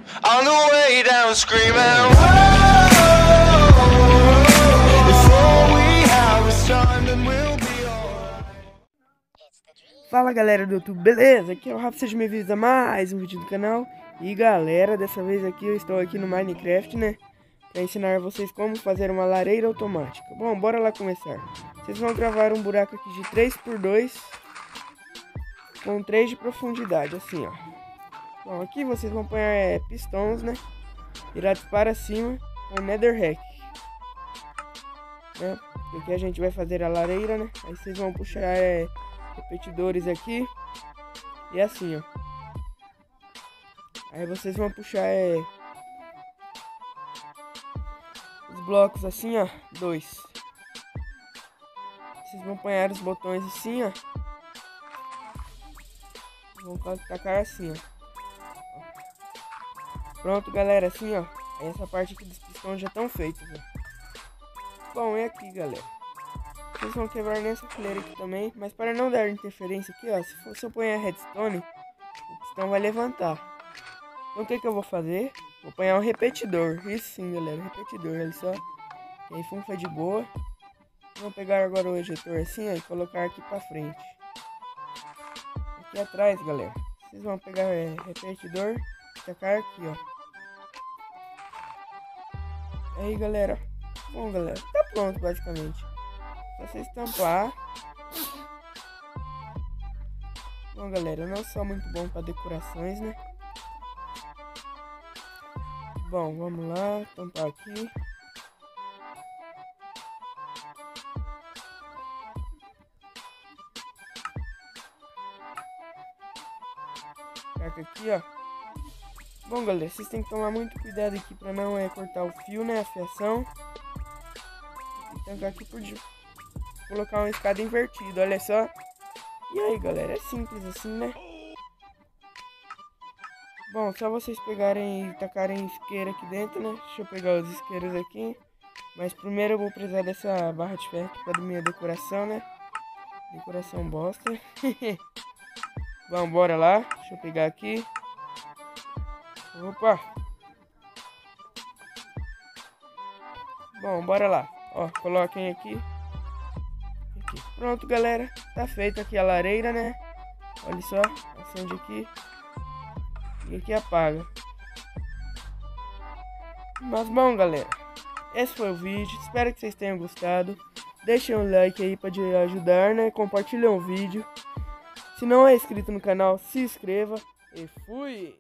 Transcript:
On the way down screaming, whoa, before we have a son, then we'll be alright. Fala galera do YouTube, beleza? Aqui é o Rafa, sejam bem-vindos a mais um vídeo do canal. E galera, dessa vez aqui eu estou aqui no Minecraft, né? Pra ensinar vocês como fazer uma lareira automática. Bom, bora lá começar. Vocês vão gravar um buraco aqui de 3x2 com 3 de profundidade, assim ó. Bom, aqui vocês vão pôr pistões, né? Virados para cima com netherrack, né? Aqui a gente vai fazer a lareira, né? Aí vocês vão puxar repetidores aqui. E assim, ó. Aí vocês vão puxar os blocos assim, ó. 2. Vocês vão apanhar os botões assim, ó. Vão tacar assim, ó. Pronto, galera, assim, ó. Essa parte aqui dos pistões já estão feitos, ó. Bom, é aqui, galera. Vocês vão quebrar nessa fileira aqui também. Mas para não dar interferência aqui, ó. Se eu pôr a redstone, o pistão vai levantar. Então o que eu vou fazer? Vou apanhar um repetidor. Isso sim, galera, repetidor, olha só. E aí funfa de boa. Vou pegar agora o ejetor assim, ó, e colocar aqui pra frente. Aqui atrás, galera, vocês vão pegar repetidor e tacar aqui, ó. Aí, galera. Bom, galera, tá pronto basicamente. Só vocês tampar. Bom, galera, eu não sou muito bom para decorações, né? Bom, vamos lá, tampar aqui. Taca aqui, ó. Bom, galera, vocês têm que tomar muito cuidado aqui para não cortar o fio, né? A fiação. E tancar aqui por colocar uma escada invertida, olha só. E aí, galera, é simples assim, né? Bom, só vocês pegarem e tacarem isqueiro aqui dentro, né? Deixa eu pegar os isqueiros aqui. Mas primeiro eu vou precisar dessa barra de ferro aqui para minha decoração, né? Decoração bosta. Vamos, bora lá. Deixa eu pegar aqui. Opa! Bom, bora lá. Ó, coloquem aqui. Pronto, galera. Tá feita aqui a lareira, né? Olha só. Acende aqui. E aqui apaga. Mas bom, galera. Esse foi o vídeo. Espero que vocês tenham gostado. Deixem um like aí para ajudar, né? Compartilhem o vídeo. Se não é inscrito no canal, se inscreva. E fui!